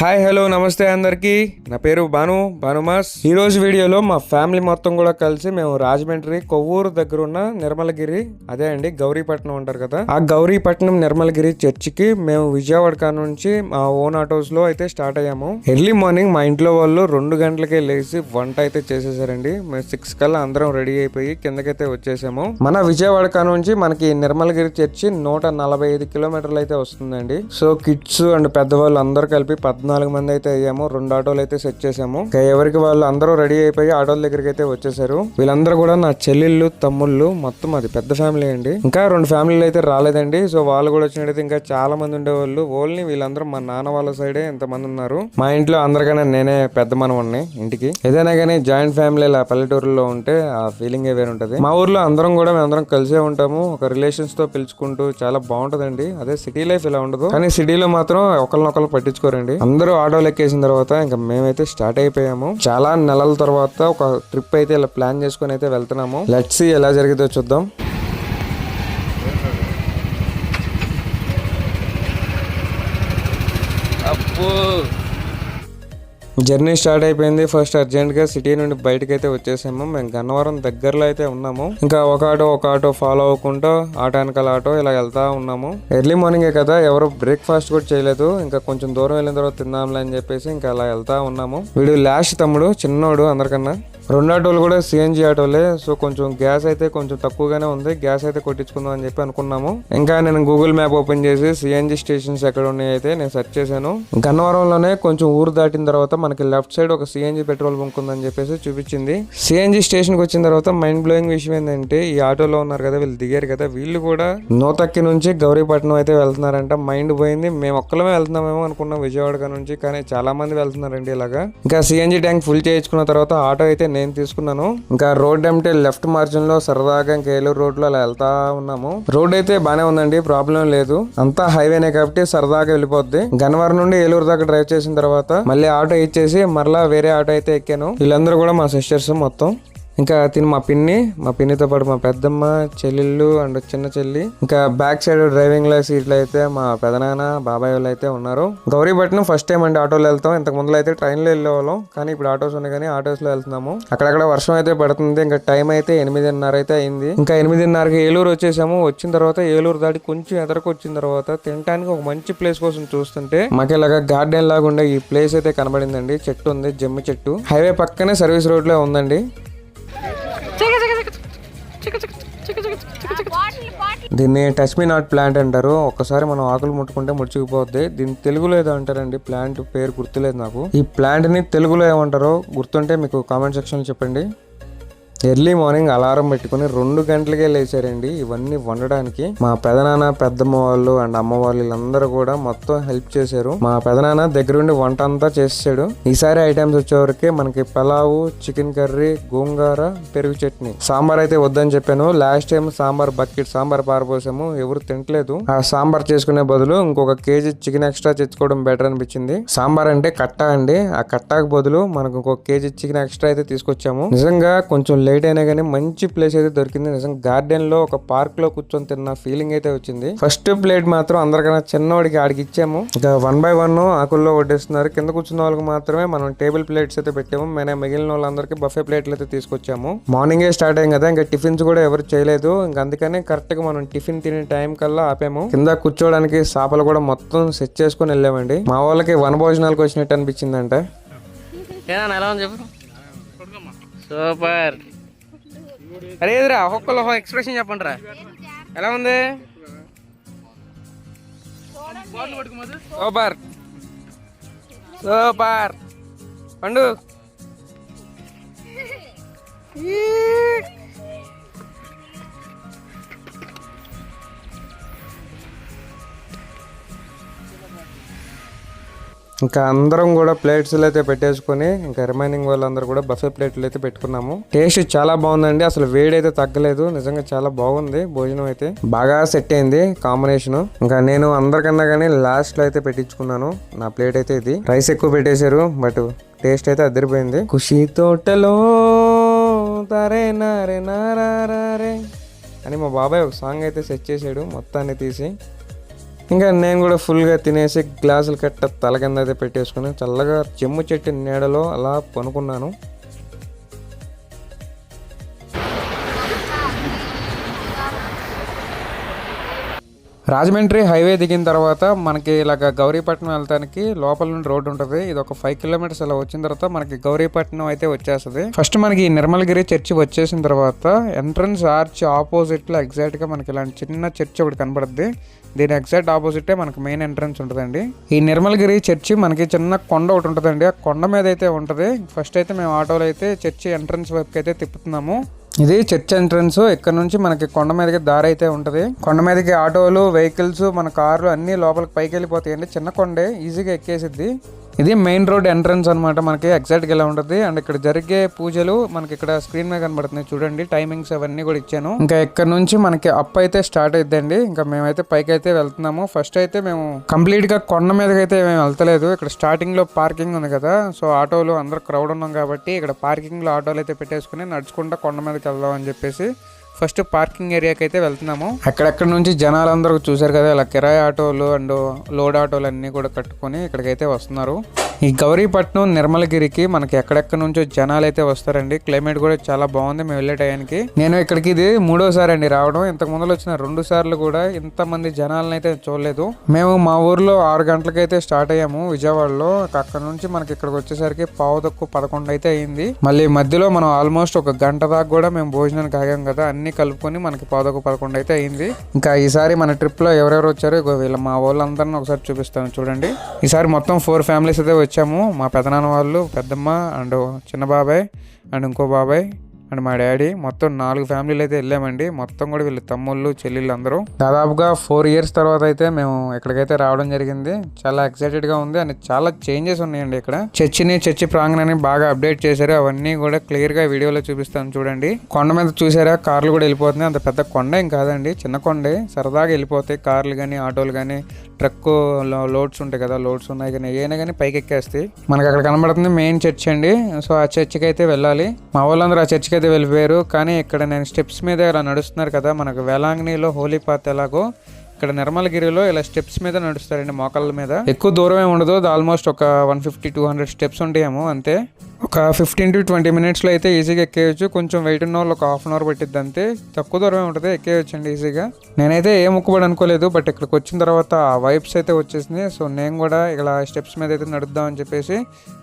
Hi hello నమస్తే అందరికి. నా పేరు భానుమాస్. ఈ రోజు వీడియోలో మా ఫ్యామిలీ మొత్తం కూడా కలిసి మేము రాజమండ్రి కొవ్వూరు దగ్గర ఉన్న నిర్మలగిరి, అదే అండి గౌరీపట్నం అంటారు కదా, ఆ గౌరీపట్నం నిర్మలగిరి చర్చికి మేము విజయవాడ కా నుంచి మా ఓన్ ఆటోస్ లో అయితే స్టార్ట్ అయ్యాము. ఎర్లీ మార్నింగ్ మా ఇంట్లో వాళ్ళు 2 గంటలకే లేచి వంట అయితే చేసేసారండి. మేము 6 కల్లా అందరం రెడీ అయిపోయి కిందకైతే వచ్చేసాము. మన విజయవాడ కా నుంచి మనకి నిర్మలగిరి చర్చి 145 కిలోమీటర్లు అయితే వస్తుందండి. సో కిడ్స్ అండ్ పెద్దవాళ్ళు అందరూ కలిపి 14 మంది అయితే అయ్యాము. 2 ఆటోలు అయితే సెట్ చేసాము. ఎవరికి వాళ్ళు అందరూ రెడీ అయిపోయి ఆటోల దగ్గరికి అయితే వచ్చేసారు. వీళ్ళందరూ కూడా నా చెల్లెళ్ళు, తమ్ముళ్ళు, మొత్తం అది పెద్ద ఫ్యామిలీ అండి. ఇంకా 2 ఫ్యామిలీలు అయితే రాలేదండి. సో వాళ్ళు కూడా వచ్చినట్టయితే ఇంకా చాలా మంది ఉండేవాళ్ళు. ఓన్లీ వీళ్ళందరూ మా నాన్న వాళ్ళ సైడే ఎంతమంది ఉన్నారు. మా ఇంట్లో అందరికన్నా నేనే పెద్ద మనవణ్ణి ఇంటికి. ఏదైనా కానీ జాయింట్ ఫ్యామిలీ ఇలా పల్లెటూరులో ఉంటే ఆ ఫీలింగ్ వేరే ఉంటది. మా ఊర్లో అందరం కూడా మేమందరం కలిసే ఉంటాము. ఒక రిలేషన్స్ తో పిలుచుకుంటూ చాలా బాగుంటదండి. అదే సిటీ లైఫ్ ఇలా ఉండదు. కానీ సిటీలో మాత్రం ఒకరినొకరు పట్టించుకోరండి. అందరూ ఆటోలు ఎక్కేసిన తర్వాత ఇంకా మేమైతే స్టార్ట్ అయిపోయాము. చాలా నెలల తర్వాత ఒక ట్రిప్ అయితే ఇలా ప్లాన్ చేసుకుని అయితే వెళ్తున్నాము. లెట్స్ సీ ఎలా జరిగితే చూద్దాం. జర్నీ స్టార్ట్ అయిపోయింది. ఫస్ట్ అర్జెంట్ గా సిటీ నుండి బయటకు అయితే వచ్చేసాము. మేము గన్నవరం దగ్గరలో అయితే ఉన్నాము. ఇంకా ఒక ఆటో ఫాలో అవ్వకుండా ఆటో వెనకాల ఆటో ఇలా వెళ్తా ఉన్నాము. ఎర్లీ మార్నింగే కదా, ఎవరు బ్రేక్ఫాస్ట్ కూడా చేయలేదు. ఇంకా కొంచెం దూరం వెళ్ళిన తర్వాత తిందాంలే అని చెప్పేసి ఇంకా అలా వెళ్తా ఉన్నాము. వీడు లాస్ట్ తమ్ముడు, చిన్నోడు అందరికన్నా. 2 ఆటోలు కూడా సిఎన్జి ఆటోలే. సో కొంచెం గ్యాస్ అయితే కొంచెం తక్కువగానే ఉంది. గ్యాస్ అయితే కొట్టించుకుందాం అని చెప్పి అనుకున్నాము. ఇంకా నేను గూగుల్ మ్యాప్ ఓపెన్ చేసి సిఎన్జి స్టేషన్స్ ఎక్కడ ఉన్నాయి అయితే నేను సెర్చ్ చేశాను. గన్నవరంలోనే కొంచెం ఊరు దాటిన తర్వాత మనకి లెఫ్ట్ సైడ్ ఒక సిఎన్జి పెట్రోల్ బంక్ ఉందని చెప్పేసి చూపించింది. సిఎన్జి స్టేషన్ కి వచ్చిన తర్వాత మైండ్ బ్లోయింగ్ విషయం ఏంటంటే, ఈ ఆటోలో ఉన్నారు కదా, వీళ్ళు దిగారు కదా, వీళ్ళు కూడా నూతక్కి నుంచి గౌరీపట్నం అయితే వెళ్తున్నారంట. మైండ్ పోయింది. మేము ఒక్కలమే వెళ్తున్నామేమో అనుకున్నాం విజయవాడ నుంచి, కానీ చాలా మంది వెళ్తున్నారండి ఇలాగా. ఇంకా సిఎన్జి ట్యాంక్ ఫుల్ చేయించుకున్న తర్వాత ఆటో అయితే నేను తీసుకున్నాను. ఇంకా రోడ్ అంటే లెఫ్ట్ మార్జిన్ లో సరదాగా ఇంకా ఏలూరు రోడ్ లో అలా వెళ్తా ఉన్నాము. రోడ్ అయితే బానే ఉందండి, ప్రాబ్లం లేదు. అంతా హైవేనే కాబట్టి సరదాగా వెళ్ళిపోద్ది. గన్నవరం నుండి ఏలూరు దాకా డ్రైవ్ చేసిన తర్వాత మళ్ళీ ఆటో ఇచ్చేసి మరలా వేరే ఆటో అయితే ఎక్కాను. వీళ్ళందరూ కూడా మా సిస్టర్స్ మొత్తం. ఇంకా తిని మా పిన్నితో పాటు మా పెద్దమ్మ, చెల్లెళ్ళు అండ్ చిన్న చెల్లి. ఇంకా బ్యాక్ సైడ్ డ్రైవింగ్ లో సీట్లు అయితే మా పెదనాన్న, బాబాయ్ వాళ్ళు అయితే ఉన్నారు. గౌరీపట్నం ఫస్ట్ టైం అండి ఆటోలో వెళ్తాం. ఇంతకు ముందు అయితే ట్రైన్ లో వెళ్ళేవాళ్ళం, కానీ ఇప్పుడు ఆటోస్ ఉన్నాయి కానీ ఆటోస్ లో వెళ్తున్నాము. అక్కడక్కడ వర్షం అయితే పడుతుంది. ఇంకా టైం అయితే 8:30 అయితే అయింది. ఇంకా 8:30కి ఏలూరు వచ్చేసాము. వచ్చిన తర్వాత ఏలూరు దాటి కొంచెం ఎదరకు వచ్చిన తర్వాత తినడానికి ఒక మంచి ప్లేస్ కోసం చూస్తుంటే మాకు ఇలాగా గార్డెన్ లాగా ఉండే ఈ ప్లేస్ అయితే కనబడిందండి. చెట్టు ఉంది, జమ్మి చెట్టు. హైవే పక్కనే సర్వీస్ రోడ్ లో ఉందండి. దీన్ని టచ్ మీ నాట్ ప్లాంట్ అంటారు. ఒక్కసారి మనం ఆకులు ముట్టుకుంటే ముడుచుకుపోద్ది. దీన్ని తెలుగులో ఏదో అంటారండి. ప్లాంట్ పేరు గుర్తులేదు నాకు. ఈ ప్లాంట్ ని తెలుగులో ఏమంటారో గుర్తుంటే మీకు కామెంట్ సెక్షన్ లో చెప్పండి. ఎర్లీ మార్నింగ్ అలారం పెట్టుకుని 2 గంటలకే లేచారండి ఇవన్నీ వండడానికి. మా పెదనాన్న, పెద్దమ్మ వాళ్ళు అండ్ అమ్మ వాళ్ళు వీళ్ళందరూ కూడా మొత్తం హెల్ప్ చేశారు. మా పెదనాన్న దగ్గరుండి వంట అంతా చేసాడు. ఈసారి ఐటమ్స్ వచ్చేవరకే మనకి పలావు, చికెన్ కర్రీ, గోంగూర, పెరుగు చట్నీ. సాంబార్ అయితే వద్దని చెప్పాను. లాస్ట్ టైం బకెట్ సాంబార్ పారపోసాము, ఎవరు తింటలేదు. ఆ సాంబార్ చేసుకునే బదులు ఇంకొక కేజీ చికెన్ ఎక్స్ట్రా తెచ్చుకోవడం బెటర్ అనిపించింది. సాంబార్ అంటే కట్ట అండి. ఆ కట్టాకు బదులు మనకు ఇంకొక కేజీ చికెన్ ఎక్స్ట్రా అయితే తీసుకొచ్చాము. నిజంగా కొంచెం లేట్ అయినా కానీ మంచి ప్లేస్ అయితే దొరికింది. నిజంగా గార్డెన్ లో ఒక పార్క్ లో కూర్చొని తిన్న ఫీలింగ్ అయితే వచ్చింది. ఫస్ట్ ప్లేట్ మాత్రం అందరికన్నా చిన్నవాడికి ఆడికి ఇచ్చాము. ఇక 1 by 1 ఆకుల్లో వడ్డిస్తున్నారు. కింద కూర్చున్న వాళ్ళకి మాత్రమే మనం టేబుల్ ప్లేట్స్ అయితే పెట్టాము. మిగిలిన వాళ్ళందరికీ బఫే ప్లేట్లు అయితే తీసుకొచ్చాము. మార్నింగే స్టార్ట్ అయ్యాం కదా, ఇంకా టిఫిన్స్ కూడా ఎవరు చేయలేదు. ఇంకా అందుకని కరెక్ట్ గా మనం టిఫిన్ తినే టైం కల్లా ఆపాము. కింద కూర్చోడానికి సాపలు కూడా మొత్తం సెట్ చేసుకుని వెళ్ళామండి. మా వాళ్ళకి వనభోజనాలకు వచ్చినట్టు అనిపించిందంట. సూపర్. అరే ఎదురా ఒక్కొక్కరు ఎక్స్ప్రెషన్ చెప్పండి రా, ఎలా ఉంది? సూపర్ సూపర్ పండు. ఇంకా అందరం కూడా ప్లేట్స్ అయితే పెట్టేసుకుని ఇంకా రిమైనింగ్ వాళ్ళందరూ కూడా బఫే ప్లేట్లు అయితే పెట్టుకున్నాము. టేస్ట్ చాలా బాగుందండి. అసలు వేడి అయితే తగ్గలేదు. నిజంగా చాలా బాగుంది. భోజనం అయితే బాగా సెట్ అయింది కాంబినేషన్. ఇంకా నేను అందరికన్నా కానీ లాస్ట్ లో అయితే పెట్టించుకున్నాను. నా ప్లేట్ అయితే ఇది. రైస్ ఎక్కువ పెట్టేశారు, బట్ టేస్ట్ అయితే అదిరిపోయింది. ఖుషి తోటలో తరే నారే నారే అని మా బాబాయ్ ఒక సాంగ్ అయితే సెట్ చేసాడు మొత్తాన్ని తీసి. ఇంకా నేను కూడా ఫుల్గా తినేసి గ్లాసులు కట్ట తల కింద అయితే పెట్టేసుకుని చల్లగా చెమ్ము చెట్టు నీడలో అలా పనుకున్నాను. రాజమండ్రి హైవే దిగిన తర్వాత మనకి ఇలాగ గౌరీపట్నం వెళ్ళడానికి లోపల నుండి రోడ్డు ఉంటుంది. ఇది ఒక 5 కిలోమీటర్స్ అలా వచ్చిన తర్వాత మనకి గౌరీపట్నం అయితే వచ్చేస్తుంది. ఫస్ట్ మనకి నిర్మలగిరి చర్చి వచ్చేసిన తర్వాత ఎంట్రన్స్ ఆర్చ్ ఆపోజిట్ లో ఎగ్జాక్ట్ గా మనకి ఇలాంటి చిన్న చర్చ్ ఒకటి కనబడుద్ది. దీని ఎగ్జాక్ట్ ఆపోజిట్ మనకి మెయిన్ ఎంట్రన్స్ ఉంటుందండి. ఈ నిర్మలగిరి చర్చి మనకి చిన్న కొండ ఒకటి ఉంటుందండి. ఆ కొండ మీద అయితే ఉంటది. ఫస్ట్ అయితే మేము ఆటోలో అయితే చర్చి ఎంట్రన్స్ వైపుకి అయితే తిప్పుతున్నాము. ఇది చర్చ్ ఎంట్రన్స్. ఇక్కడ నుంచి మనకి కొండ మీదకి దారి అయితే ఉంటది. కొండ మీదకి ఆటోలు, వెహికల్స్, మన కార్లు అన్ని లోపలికి పైకి వెళ్ళిపోతాయండి. చిన్న కొండే, ఈజీగా ఎక్కేసిద్ది. ఇది మెయిన్ రోడ్ ఎంట్రన్స్ అనమాట. మనకి ఎగ్జాక్ట్ గా ఇలా ఉంటుంది. అండ్ ఇక్కడ జరిగే పూజలు మనకి ఇక్కడ స్క్రీన్ మీద కనబడుతున్నాయి చూడండి. టైమింగ్స్ అవన్నీ కూడా ఇచ్చాను. ఇంకా ఇక్కడ నుంచి మనకి అప్ అయితే స్టార్ట్ అయిద్దండి. ఇంకా మేమైతే పైకి అయితే వెళ్తున్నాము. ఫస్ట్ అయితే మేము కంప్లీట్ గా కొండ మీదకి అయితే మేము వెళ్తలేదు. ఇక్కడ స్టార్టింగ్ లో పార్కింగ్ ఉంది కదా, సో ఆటోలు అందరూ క్రౌడ్ ఉన్నాం కాబట్టి ఇక్కడ పార్కింగ్ లో ఆటోలు అయితే పెట్టేసుకుని నడుచుకుంటా కొండ మీదకి వెళ్దాం అని చెప్పేసి ఫస్ట్ పార్కింగ్ ఏరియాకి అయితే వెళ్తున్నాము. అక్కడెక్కడ నుంచి జనాలందరూ చూసారు కదా, ఇలా కిరాయి ఆటోలు అండ్ లోడ్ ఆటోలు అన్ని కూడా కట్టుకొని ఇక్కడికైతే వస్తున్నారు. ఈ గౌరీపట్నం నిర్మలగిరికి మనకి ఎక్కడెక్కడ నుంచో జనాలు అయితే వస్తారండి. క్లైమేట్ కూడా చాలా బాగుంది మేము వెళ్ళే టైంకి. నేను ఇక్కడికి ఇది 3వసారి అండి రావడం. ఇంతకు ముందు వచ్చిన 2 సార్లు కూడా ఇంతమంది జనాలను అయితే చూడలేదు. మేము మా ఊర్లో 6 గంటలకైతే స్టార్ట్ అయ్యాము విజయవాడలో. అక్కడ నుంచి మనకి ఇక్కడికి వచ్చేసరికి 11 అయితే అయింది. మళ్ళీ మధ్యలో మనం ఆల్మోస్ట్ 1 గంట దాకా కూడా మేము భోజనానికి ఆగాం కదా, అన్ని కలుపుకొని మనకి 11 అయితే అయింది. ఇంకా ఈసారి మన ట్రిప్ లో ఎవరెవరు వచ్చారో వీళ్ళ మా వాళ్ళందరినీ ఒకసారి చూపిస్తాను చూడండి. ఈసారి మొత్తం 4 ఫ్యామిలీస్ అయితే వచ్చాము. మా పెదనాన్న వాళ్ళు, పెద్దమ్మ అండ్ చిన్న బాబాయ్ అండ్ ఇంకో బాబాయ్ అండ్ మా డాడీ, మొత్తం 4 ఫ్యామిలీలు అయితే వెళ్ళామండి. మొత్తం కూడా వీళ్ళు తమ్ముళ్ళు, చెల్లెళ్ళు అందరూ. దాదాపుగా 4 ఇయర్స్ తర్వాత అయితే మేము ఇక్కడికైతే రావడం జరిగింది. చాలా ఎక్సైటెడ్ గా ఉంది. అండ్ చాలా చేంజెస్ ఉన్నాయండి ఇక్కడ. చర్చి ప్రాంగణాన్ని బాగా అప్డేట్ చేశారు. అవన్నీ కూడా క్లియర్ గా వీడియోలో చూపిస్తాను చూడండి. కొండ మీద చూసారా, కార్లు కూడా వెళ్ళిపోతున్నాయి. అంత పెద్ద కొండ ఏం కాదండి, చిన్న కొండే. సరదాగా వెళ్ళిపోతాయి కార్లు కానీ, ఆటోలు కానీ, ట్రక్ లోడ్స్ ఉంటాయి కదా, లోడ్స్ ఉన్నాయి కానీ ఏమైనా కానీ పైకి ఎక్కేస్తాయి. మనకి అక్కడ కనబడుతుంది మెయిన్ చర్చ్ అండి. సో ఆ చర్చికి అయితే వెళ్ళాలి. మా వాళ్ళందరూ ఆ చర్చికి అయితే వెళ్ళిపోయారు. కానీ ఇక్కడ నేను స్టెప్స్ మీద ఇలా నడుస్తున్నారు కదా, మనకు వేలాంగిణిలో హోలీ పాత్ ఎలాగో ఇక్కడ నిర్మలగిరిలో ఇలా స్టెప్స్ మీద నడుస్తారండి, మోకాళ్ళ మీద. ఎక్కువ దూరమే ఉండదు, ఆల్మోస్ట్ ఒక 150-200 స్టెప్స్ ఉంటాయేమో అంతే. ఒక 15 to 20 మినిట్స్లో అయితే ఈజీగా ఎక్కేయచ్చు. కొంచెం వెయిట్ ఉన్న వాళ్ళు ఒక ½ అవర్ పట్టిద్ది అంతే. తక్కువ దూరమే ఉంటుంది, ఎక్కేయచ్చు అండి ఈజీగా. నేనైతే ఏ మొక్కుబడి అనుకోలేదు, బట్ ఇక్కడికి వచ్చిన తర్వాత ఆ వైబ్స్ అయితే వచ్చేసింది. సో నేను కూడా ఇలా స్టెప్స్ మీద అయితే నడుద్దాం అని చెప్పేసి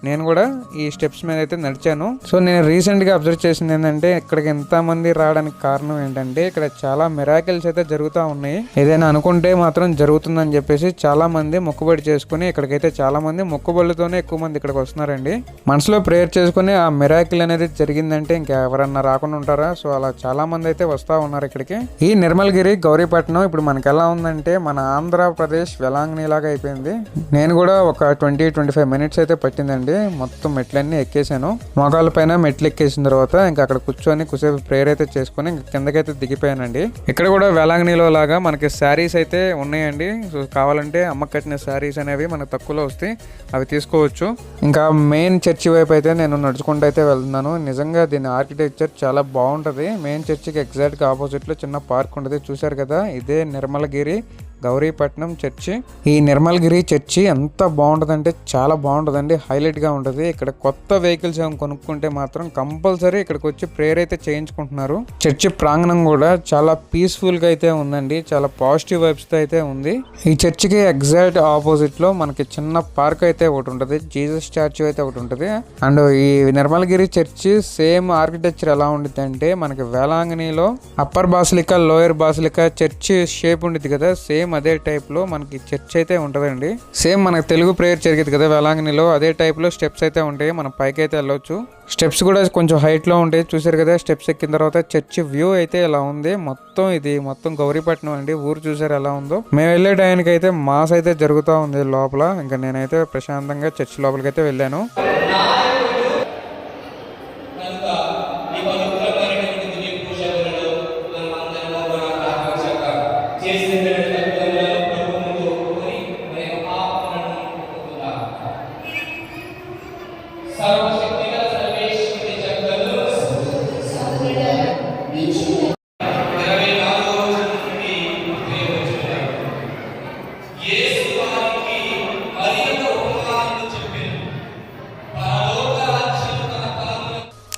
నేను కూడా ఈ స్టెప్స్ మీద అయితే నడిచాను. సో నేను రీసెంట్గా అబ్జర్వ్ చేసింది ఏంటంటే, ఇక్కడికి ఎంతమంది రావడానికి కారణం ఏంటంటే ఇక్కడ చాలా మిరాకిల్స్ అయితే జరుగుతూ ఉన్నాయి. ఏదైనా అనుకుంటే మాత్రం జరుగుతుందని చెప్పేసి చాలా మంది మొక్కుబడి చేసుకుని ఇక్కడికైతే చాలా మంది మొక్కుబడులతోనే ఎక్కువ మంది ఇక్కడికి వస్తున్నారండి. మనసులో ప్రేయర్ చేసుకుని ఆ మిరాకిల్ అనేది జరిగిందంటే ఇంకా ఎవరన్నా రాకుండా ఉంటారా? సో అలా చాలా మంది అయితే వస్తూ ఉన్నారు ఇక్కడికి. ఈ నిర్మలగిరి గౌరీపట్నం ఇప్పుడు మనకి ఎలా ఉందంటే మన ఆంధ్రప్రదేశ్ వేలాంగిణి లాగా అయిపోయింది. నేను కూడా ఒక 20-25 మినిట్స్ అయితే పట్టిందండి. మొత్తం మెట్లన్నీ ఎక్కేసాను. మోకాళ్ళ పైన మెట్లు ఎక్కేసిన తర్వాత ఇంకా అక్కడ కూర్చొని కుసేపు ప్రేయర్ అయితే చేసుకుని ఇంకా కిందకైతే దిగిపోయానండి. ఇక్కడ కూడా వేలాంగిణిలో లాగా మనకి శారీస్ అయితే ఉన్నాయండి. సో కావాలంటే అమ్మ కట్టిన శారీస్ అనేవి మనకు తక్కువలో వస్తాయి, అవి తీసుకోవచ్చు. ఇంకా మెయిన్ చర్చి వైపు అయితే నేను నడుచుకుంటూ అయితే వెళ్తున్నాను. నిజంగా దీని ఆర్కిటెక్చర్ చాలా బాగుంటుంది. మెయిన్ చర్చికి ఎగ్జాక్ట్గా ఆపోజిట్లో చిన్న పార్క్ ఉంటుంది, చూశారు కదా. ఇదే నిర్మలగిరి గౌరీపట్నం చర్చి. ఈ నిర్మలగిరి చర్చి ఎంత బాగుంటుందంటే చాలా బాగుంటుందండి, హైలైట్గా ఉంటుంది. ఇక్కడ కొత్త వెహికల్స్ ఏమైనా కొనుక్కుంటే మాత్రం కంపల్సరీ ఇక్కడికి వచ్చి ప్రేయర్ అయితే చేయించుకుంటున్నారు. చర్చి ప్రాంగణం కూడా చాలా పీస్ఫుల్గా అయితే ఉందండి, చాలా పాజిటివ్ వైబ్స్తో అయితే ఉంది. ఈ చర్చికి ఎగ్జాక్ట్ ఆపోజిట్లో మనకి చిన్న పార్క్ అయితే ఒకటి ఉంటుంది, జీసస్ స్టాచ్యూ అయితే ఒకటి ఉంటుంది. అండ్ ఈ నిర్మలగిరి చర్చి సేమ్ ఆర్కిటెక్చర్ ఎలా ఉంటుంది అంటే మనకి వేలాంగిణిలో upper basilica, lower basilica church shape ఉంటుంది కదా, సేమ్ అదే టైప్ లో మనకి చర్చ్ అయితే ఉంటదండి. సేమ్ మనకి తెలుగు ప్రేయర్ జరిగేది కదా వేలాంగిణిలో, అదే టైప్ లో స్టెప్స్ అయితే ఉంటాయి. మనం పైకి అయితే వెళ్ళొచ్చు. స్టెప్స్ కూడా కొంచెం హైట్ లో ఉంటాయి, చూసారు కదా. స్టెప్స్ ఎక్కిన తర్వాత చర్చ్ వ్యూ అయితే ఇలా ఉంది. మొత్తం గౌరీపట్నం అండి, ఊరు చూసారు ఎలా ఉందో. మేము వెళ్ళే టైంకి అయితే మాస్ అయితే జరుగుతూ ఉంది లోపల. ఇంకా నేనైతే ప్రశాంతంగా చర్చ్ లోపలికి అయితే వెళ్ళాను.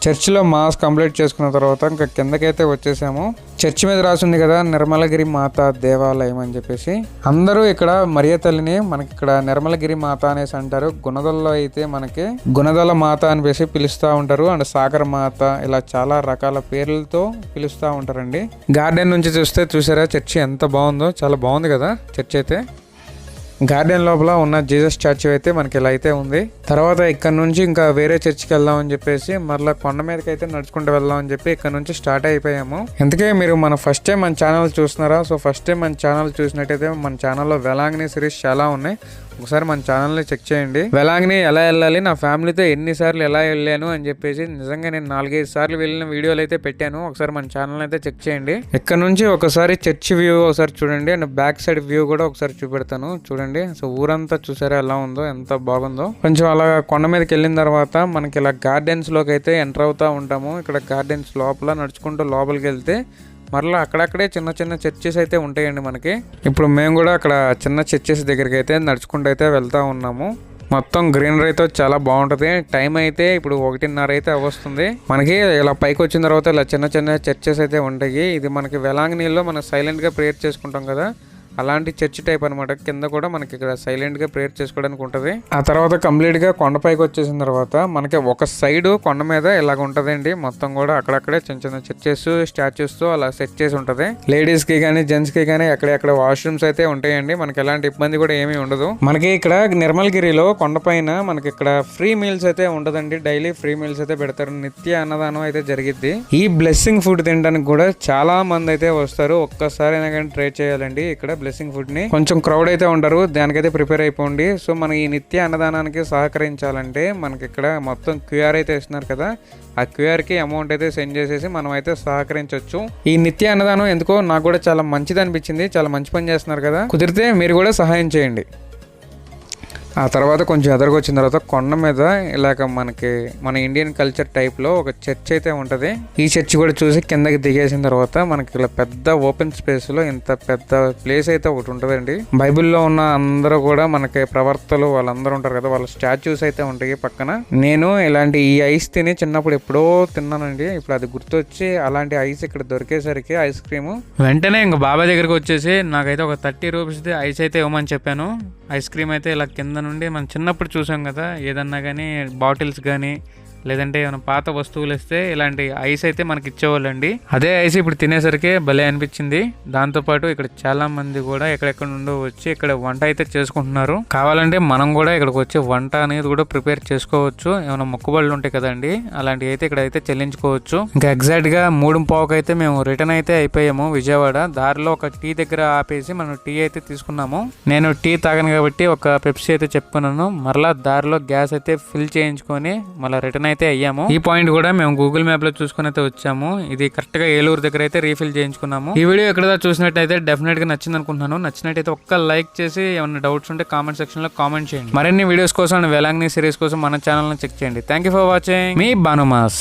చర్చిలో మాస్ కంప్లీట్ చేసుకున్న తర్వాత ఇంకా కిందకైతే వచ్చేసాము. చర్చి మీద రాసింది కదా నిర్మలగిరి మాత దేవాలయం అని చెప్పేసి. అందరూ ఇక్కడ మరియ తల్లిని మనకి ఇక్కడ నిర్మలగిరి మాత అనేసి అంటారు. గుణదల్లో అయితే మనకి గుణదల మాత అనిపేసి పిలుస్తూ ఉంటారు. అండ్ సాగర్ మాత ఇలా చాలా రకాల పేర్లతో పిలుస్తూ ఉంటారండి. గార్డెన్ నుంచి చూసారా చర్చి ఎంత బాగుందో, చాలా బాగుంది కదా చర్చి అయితే. గార్డెన్ లోపల ఉన్న జీసస్ స్టాచ్యూ అయితే మనకి ఇలా అయితే ఉంది. తర్వాత ఇక్కడ నుంచి ఇంకా వేరే చర్చికి వెళ్దాం అని చెప్పేసి మరలా కొండ మీదకి అయితే నడుచుకుంటూ వెళ్దాం అని చెప్పి ఇక్కడ నుంచి స్టార్ట్ అయిపోయాము. ఎందుకే మీరు మన ఫస్ట్ టైం మన ఛానల్ చూస్తున్నారా? సో ఫస్ట్ టైం మన ఛానల్ చూసినట్టయితే మన ఛానల్లో వెలాంగిని సిరీస్ చాలా ఉన్నాయి. ఒకసారి మన ఛానల్ని చెక్ చేయండి. వెలాంగిని ఎలా వెళ్ళాలి, నా ఫ్యామిలీతో ఎన్నిసార్లు ఎలా వెళ్ళాను అని చెప్పేసి నిజంగా నేను 4-5 సార్లు వెళ్ళిన వీడియోలు అయితే పెట్టాను. ఒకసారి మన ఛానల్ అయితే చెక్ చేయండి. ఇక్కడ నుంచి ఒకసారి చర్చి వ్యూ ఒకసారి చూడండి. అండ్ బ్యాక్ సైడ్ వ్యూ కూడా ఒకసారి చూపెడతాను చూడండి. సో ఊరంతా చూసారా ఎలా ఉందో, ఎంత బాగుందో. కొంచెం అలా కొండ మీదకి వెళ్ళిన తర్వాత మనకి ఇలా గార్డెన్స్ లోకి అయితే ఎంటర్ అవుతా ఉంటాము. ఇక్కడ గార్డెన్స్ లోపల నడుచుకుంటూ లోపలికి వెళ్తే మరలా అక్కడక్కడే చిన్న చిన్న చర్చెస్ అయితే ఉంటాయండి మనకి. ఇప్పుడు మేము కూడా అక్కడ చిన్న చర్చెస్ దగ్గరికి అయితే నడుచుకుంటూ అయితే వెళ్తా ఉన్నాము. మొత్తం గ్రీనరీతో చాలా బాగుంటుంది. టైం అయితే ఇప్పుడు 1:30 అయితే అవస్తుంది. మనకి ఇలా పైకి వచ్చిన తర్వాత ఇలా చిన్న చిన్న చర్చెస్ అయితే ఉంటాయి. ఇది మనకి వెలాంగినిలో మనం సైలెంట్గా ప్రేయర్ చేసుకుంటాం కదా, అలాంటి చర్చ్ టైప్ అనమాట. కింద కూడా మనకి ఇక్కడ సైలెంట్ గా ప్రేయర్ చేసుకోవడానికి ఉంటది. ఆ తర్వాత కంప్లీట్ గా కొండపైకి వచ్చేసిన తర్వాత మనకి ఒక సైడ్ కొండ మీద ఇలాగ ఉంటదండి. మొత్తం కూడా అక్కడక్కడే చిన్న చిన్న చర్చెస్ స్టాచ్యూస్ తో అలా సెట్ చేసి ఉంటది. లేడీస్ కి కానీ జెంట్స్ కి కానీ ఎక్కడ వాష్రూమ్స్ అయితే ఉంటాయండి. మనకి ఎలాంటి ఇబ్బంది కూడా ఏమీ ఉండదు. మనకి ఇక్కడ నిర్మల్గిరిలో కొండపైన మనకి ఇక్కడ ఫ్రీ మీల్స్ అయితే ఉంటదండి. డైలీ ఫ్రీ మీల్స్ అయితే పెడతారు. నిత్య అన్నదానం అయితే జరిగిద్ది. ఈ బ్లెస్సింగ్ ఫుడ్ తినడానికి కూడా చాలా మంది అయితే వస్తారు. ఒక్కసారి అయినా కానీ ట్రై చేయాలండి ఇక్కడ బ్లెస్సింగ్ ఫుడ్ ని. కొంచెం క్రౌడ్ అయితే ఉంటారు, దానికైతే ప్రిపేర్ అయిపోండి. సో మన ఈ నిత్య అన్నదానానికి సహకరించాలంటే మనకి ఇక్కడ మొత్తం క్యూఆర్ అయితే ఇస్తున్నారు కదా, ఆ క్యూఆర్ కి అమౌంట్ అయితే సెండ్ చేసేసి మనం అయితే సహకరించవచ్చు. ఈ నిత్య అన్నదానం ఎందుకో నాకు కూడా చాలా మంచిది అనిపించింది. చాలా మంచి పని చేస్తున్నారు కదా, కుదిరితే మీరు కూడా సహాయం చేయండి. ఆ తర్వాత కొంచెం ఎదరికి వచ్చిన తర్వాత కొండ మీద ఇలాగ మనకి మన ఇండియన్ కల్చర్ టైప్ లో ఒక చర్చ్ అయితే ఉంటది. ఈ చర్చ్ కూడా చూసి కిందకి దిగేసిన తర్వాత మనకి ఇలా పెద్ద ఓపెన్ స్పేస్ లో ఇంత పెద్ద ప్లేస్ అయితే ఒకటి ఉంటదండి. బైబిల్లో ఉన్న అందరూ కూడా మనకి ప్రవర్తలు వాళ్ళందరూ ఉంటారు కదా, వాళ్ళ స్టాచ్యూస్ అయితే ఉంటాయి పక్కన. నేను ఇలాంటి ఈ ఐస్ తిని చిన్నప్పుడు ఎప్పుడో తిన్నానండి. ఇప్పుడు అది గుర్తొచ్చి అలాంటి ఐస్ ఇక్కడ దొరికేసరికి ఐస్ క్రీమ్ వెంటనే ఇంక బాబాయ్ దగ్గరికి వచ్చేసి నాకైతే ఒక 30 రూపీస్ ఐస్ అయితే ఇవ్వమని చెప్పాను. ఐస్ క్రీమ్ అయితే ఇలా కింద నుండి మనం చిన్నప్పుడు చూసాం కదా, ఏదన్నా కానీ బాటిల్స్ కానీ లేదంటే ఏమైనా పాత వస్తువులు ఇస్తే ఇలాంటి ఐస్ అయితే మనకి ఇచ్చేవాళ్ళండి. అదే ఐస్ ఇప్పుడు తినేసరికి భలే అనిపించింది. దాంతోపాటు ఇక్కడ చాలా మంది కూడా ఎక్కడెక్కడ నుండో వచ్చి ఇక్కడ వంట అయితే చేసుకుంటున్నారు. కావాలంటే మనం కూడా ఇక్కడికి వచ్చి వంట అనేది కూడా ప్రిపేర్ చేసుకోవచ్చు. ఏమైనా మొక్కుబళ్ళు ఉంటాయి కదండి, అలాంటివి అయితే ఇక్కడ అయితే చెల్లించుకోవచ్చు. ఇంకా ఎగ్జాక్ట్ గా 3:15 అయితే మేము రిటర్న్ అయితే అయిపోయాము విజయవాడ. దారిలో ఒక టీ దగ్గర ఆపేసి మనం టీ అయితే తీసుకున్నాము. నేను టీ తాగను కాబట్టి ఒక పెప్సీ అయితే చెప్పుకున్నాను. మరలా దారిలో గ్యాస్ అయితే ఫిల్ చేయించుకొని మళ్ళీ రిటర్న్ అయితే అయ్యాము. ఈ పాయింట్ కూడా మేము గూగుల్ మ్యాప్ లో చూసుకుని అయితే వచ్చాము. ఇది కరెక్ట్ గా ఏలూరు దగ్గర అయితే రీఫిల్ చేయించుకున్నాము. ఈ వీడియో ఎక్కడ చూసినట్టయితే డెఫినెట్ గా నచ్చింది అనుకుంటున్నాను. నచ్చినట్టయితే ఒక్క లైక్ చేసి ఏమైనా డౌట్స్ ఉంటే కామెంట్ సెక్షన్ లో కామెంట్ చేయండి. మరిన్ని వీడియోస్ కోసం వేలాంగిని సిరీస్ కోసం మన ఛానల్ ని చెక్ చేయండి. Thank you for watching. మీ భానుమాస్.